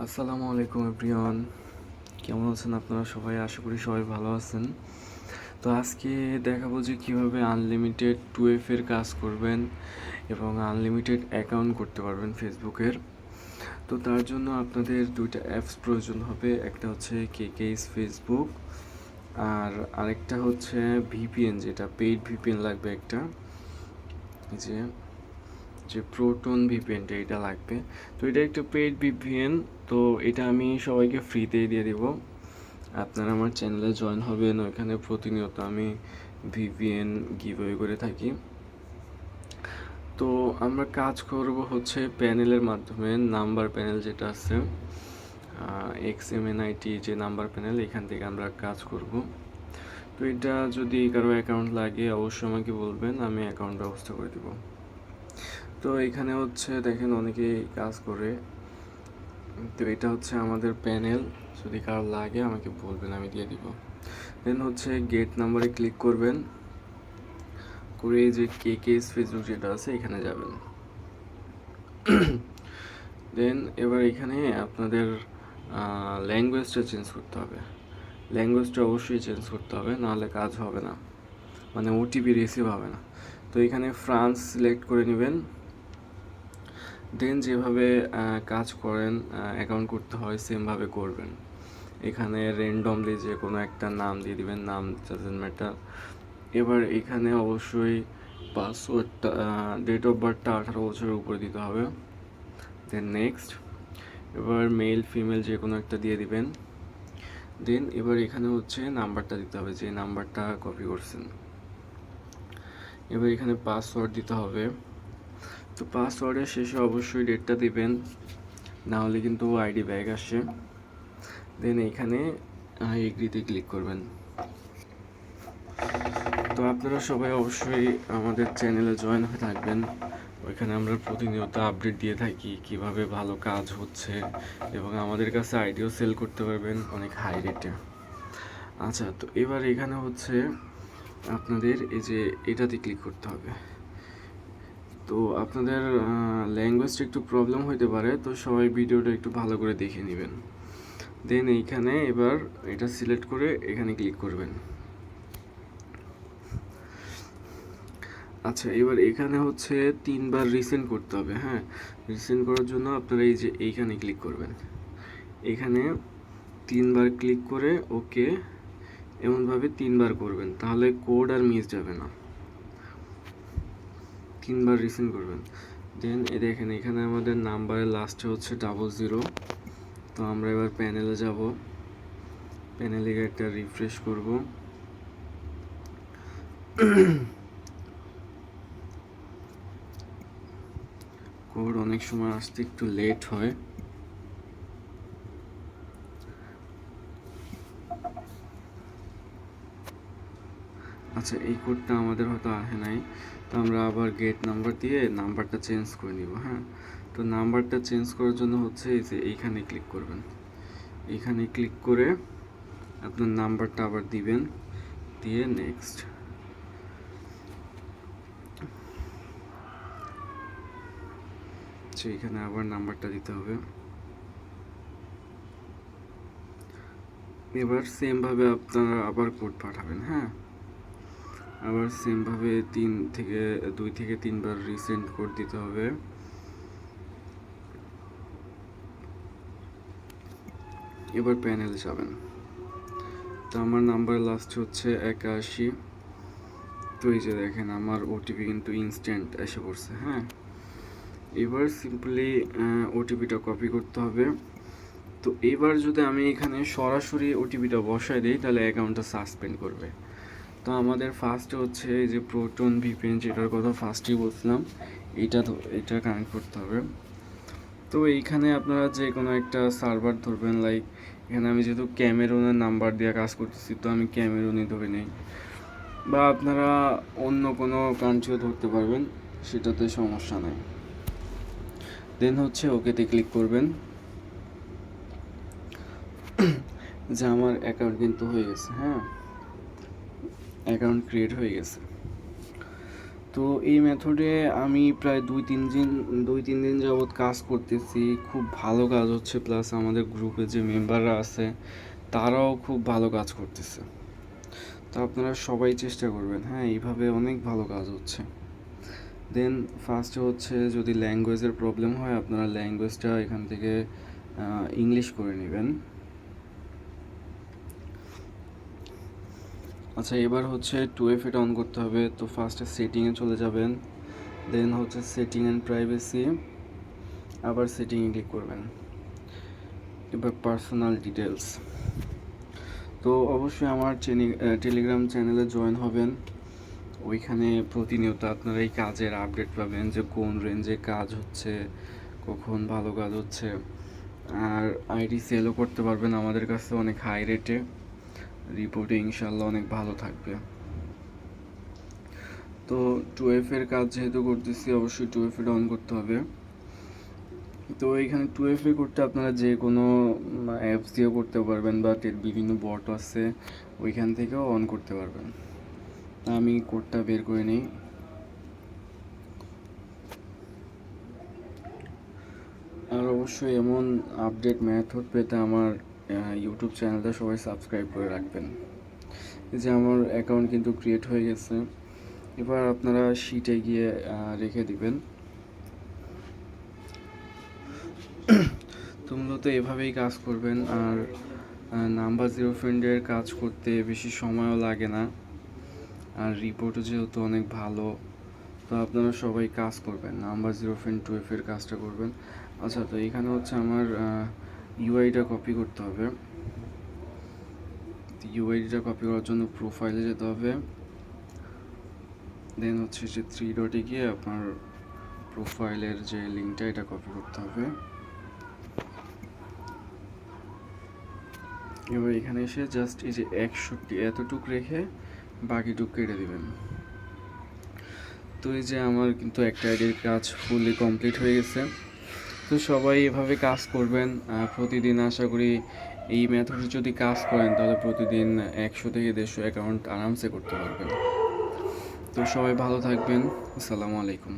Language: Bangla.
আসসালামু আলাইকুম এভরিওয়ান, কেমন আছেন আপনারা সবাই? আশা করি সবাই ভালো আছেন। তো আজকে দেখাবো যে কীভাবে আনলিমিটেড 2F এর কাজ করবেন এবং আনলিমিটেড অ্যাকাউন্ট করতে পারবেন ফেসবুকের। তো তার জন্য আপনাদের দুইটা অ্যাপস প্রয়োজন হবে, একটা হচ্ছে কেকেইস ফেসবুক আর আরেকটা হচ্ছে ভিপিএন, যেটা পেইড ভিপিএন লাগবে একটা, যে যে প্রোটন ভিপিএনটা এটা লাগবে। তো এটা একটা পেইড ভিপিএন, তো এটা আমি সবাইকে ফ্রিতেই দিয়ে দিব। আপনারা আমার চ্যানেলে জয়েন হবেন, ওইখানে প্রতিনিয়ত আমি ভিপিএন গিভওয়ে করে থাকি। তো আমরা কাজ করব হচ্ছে প্যানেলের মাধ্যমে, নাম্বার প্যানেল যেটা আছে XMNIT যে নাম্বার প্যানেল, এখান থেকে আমরা কাজ করব। তো এটা যদি কারো অ্যাকাউন্ট লাগে অবশ্যই আমাকে বলবেন, আমি অ্যাকাউন্ট ব্যবস্থা করে দেব। তো এখানে হচ্ছে দেখেন অনেকেই কাজ করে। তো এটা হচ্ছে আমাদের প্যানেল, যদি কারো লাগে আমাকে বলবেন, আমি দিয়ে দিব। দেন হচ্ছে গেট নাম্বারে ক্লিক করবেন, করে এই যে কেকেইস ফেসবুক যেটা আছে এখানে যাবেন। দেন এবার এখানে আপনাদের ল্যাঙ্গুয়েজটা চেঞ্জ করতে হবে। ল্যাঙ্গুয়েজটা অবশ্যই চেঞ্জ করতে হবে, নাহলে কাজ হবে না, মানে ওটিপি রিসিভ হবে না। তো এখানে ফ্রান্স সিলেক্ট করে নেবেন। দেন যেভাবে কাজ করেন, অ্যাকাউন্ট করতে হয় সেমভাবে করবেন। এখানে র্যান্ডমলি যে কোনো একটা নাম দিয়ে দিবেন, নাম ডাজন্ট ম্যাটার। এবার এখানে অবশ্যই পাসওয়ার্ডটা, ডেট অফ বার্থটা 18 বছরের উপরে দিতে হবে। Then next. এবার মেল ফিমেল যে কোনো একটা দিয়ে দিবেন। দেন এবার এখানে হচ্ছে নাম্বারটা দিতে হবে, যে নাম্বারটা কপি করছেন। এবার এখানে পাসওয়ার্ড দিতে হবে। তো পাসওয়ার্ডের শেষে অবশ্যই ডেটটা দিবেন, না হলে কিন্তু আইডি ব্যাগ আসে। দেন এখানে এগ্রিতে ক্লিক করবেন। তো আপনারা সবাই অবশ্যই আমাদের চ্যানেলে জয়েন হয়ে থাকবেন, ওইখানে আমরা প্রতিনিয়ত আপডেট দিয়ে থাকি কিভাবে ভালো কাজ হচ্ছে, এবং আমাদের কাছে আইডিও সেল করতে পারবেন অনেক হাই রেটে। আচ্ছা, তো এবার এখানে হচ্ছে আপনাদের এই যে এটাতে ক্লিক করতে হবে। তো আপনাদের ল্যাঙ্গুয়েজটা একটু প্রবলেম হতে পারে, তো সবাই ভিডিওটা একটু ভালো করে দেখে নেবেন। দেন এইখানে এবার এটা সিলেক্ট করে এখানে ক্লিক করবেন। আচ্ছা, এবার এখানে হচ্ছে 3বার রিসেন্ড করতে হবে। হ্যাঁ, রিসেন্ড করার জন্য আপনারা এই যে এইখানে ক্লিক করবেন। এখানে 3বার ক্লিক করে ওকে এমনভাবে 3বার করবেন, তাহলে কোড আর মিস যাবে না। 3বার রিসেন্ড করবেন। দেন দেখেন এখানে আমাদের নাম্বারের লাস্টে হচ্ছে 00। তো আমরা এবার প্যানেলে যাব, প্যানেলে একটা রিফ্রেশ করব। কোড অনেক সময় আসতে একটু লেট হয়। আচ্ছা, এই কোডটা আমাদের হয়তো আসে নাই, তো আমরা আবার গেট নাম্বার দিয়ে নাম্বারটা চেঞ্জ করে নিব। হ্যাঁ, তো নাম্বারটা চেঞ্জ করার জন্য হচ্ছে এই যে এইখানে ক্লিক করবেন। এইখানে ক্লিক করে আপনার নাম্বারটা আবার দিবেন, দিয়ে নেক্সট। এইখানে আবার নাম্বারটা দিতে হবে। এবার সেমভাবে আপনারা আবার কোড পাঠাবেন। হ্যাঁ, আবার সেমভাবে 2 থেকে 3বার রিসেন্ড কোড দিতে হবে। এবার প্যানেলে যাবেন। তো আমার নাম্বার লাস্ট হচ্ছে 81। তো এই যে দেখেন আমার ওটিপি কিন্তু ইনস্ট্যান্ট এসে পড়ছে। হ্যাঁ, এবার সিম্পলি ওটিপিটা কপি করতে হবে। তো এবার যদি আমি এখানে সরাসরি ওটিপিটা বসায় দিই, তাহলে অ্যাকাউন্টটা সাসপেন্ড করবে। তো আমাদের ফার্স্টে হচ্ছে এই যে প্রোটন ভিপিএন, যেটার কথা ফার্স্টেই বলছিলাম, এটা কানেক্ট করতে হবে। তো এইখানে আপনারা যে কোনো একটা সার্ভার ধরবেন, লাইক এখানে আমি যেহেতু ক্যামেরুনের নাম্বার দিয়ে কাজ করতেছি, তো আমি ক্যামেরুনই ধরে নিই, বা আপনারা অন্য কোনো কান্ট্রিও ধরতে পারবেন, সেটাতে সমস্যা নেই। দেন হচ্ছে ওকেতে ক্লিক করবেন। যে আমার অ্যাকাউন্ট কিন্তু হয়ে গেছে। হ্যাঁ, অ্যাকাউন্ট ক্রিয়েট হয়ে গেছে। তো তো এই মেথডে আমি প্রায় 2-3 দিন যাবৎ কাজ করতেছি। খুব ভালো কাজ হচ্ছে, প্লাস আমাদের গ্রুপে যে মেম্বাররা আছে তারাও খুব ভালো কাজ করতেছে। তো আপনারা সবাই চেষ্টা করবেন, হ্যাঁ, এইভাবে অনেক ভালো কাজ হচ্ছে। দেন ফার্স্টে হচ্ছে যদি ল্যাঙ্গুয়েজের প্রবলেম হয় আপনারা ল্যাঙ্গুয়েজটা এখান থেকে ইংলিশ করে নেবেন। আচ্ছা, এবার হচ্ছে 2F এটা অন করতে হবে। তো ফার্স্টে সেটিংয়ে চলে যাবেন, দেন হচ্ছে সেটিং অ্যান্ড প্রাইভেসি, আবার সেটিংয়ে ক্লিক করবেন। এবার পার্সোনাল ডিটেলস। তো অবশ্যই আমার টেলিগ্রাম চ্যানেলে জয়েন হবেন। ওইখানে প্রতিনিয়ত আপনারা এই কাজের আপডেট পাবেন, যে কোন রেঞ্জে কাজ হচ্ছে, কখন ভালো কাজ হচ্ছে। আর আইডি সেলও করতে পারবেন আমাদের কাছে অনেক হাই রেটে, রিপোর্টে ইনশাল্লাহ অনেক ভালো থাকবে। তো 2F এর কাজ যেহেতু করতেছি অবশ্যই 2F এটা অন করতে হবে। তো এইখানে 2F এ করতে আপনারা যে কোনো অ্যাপস দিয়েও করতে পারবেন, বা বিভিন্ন বট আছে ওইখান থেকেও অন করতে পারবেন। আমি কোডটা বের করে নিই। আর অবশ্যই এমন আপডেট মেথড পেতে আমার ইউটিউব চ্যানেলটা সবাই সাবস্ক্রাইব করে রাখবেন। এই যে আমার অ্যাকাউন্ট কিন্তু ক্রিয়েট হয়ে গেছে। এবার আপনারা শিটে গিয়ে রেখে দিবেন। তো মূলত এভাবেই কাজ করবেন। আর নাম্বার জিরো ফ্রেন্ডের কাজ করতে বেশি সময়ও লাগে না, আর রিপোর্টও যেহেতু অনেক ভালো। তো আপনারা সবাই কাজ করবেন, নাম্বার জিরো ফ্রেন্ড 2F এর কাজটা করবেন। আচ্ছা, তো এখানে হচ্ছে আমার ইউআইটা কপি করতে হবে। ইউআইডিটা কপি করার জন্য প্রোফাইলে যেতে হবে, দেন হচ্ছে যে 3 ডটে গিয়ে আপনার প্রোফাইলের যে লিঙ্কটা এটা কপি করতে হবে। এবার এখানে এসে জাস্ট এই যে 61 এতটুক রেখে বাকিটুক কেটে দিবেন। তো এই যে আমার কিন্তু একটা আইডির কাজ ফুললি কমপ্লিট হয়ে গেছে। তো সবাই এভাবে কাজ করবেন প্রতিদিন। আশা করি এই মেথডে যদি কাজ করেন তাহলে প্রতিদিন 100 থেকে 150 অ্যাকাউন্ট আরামসে করতে পারবেন। তো সবাই ভালো থাকবেন। আসসালামু আলাইকুম।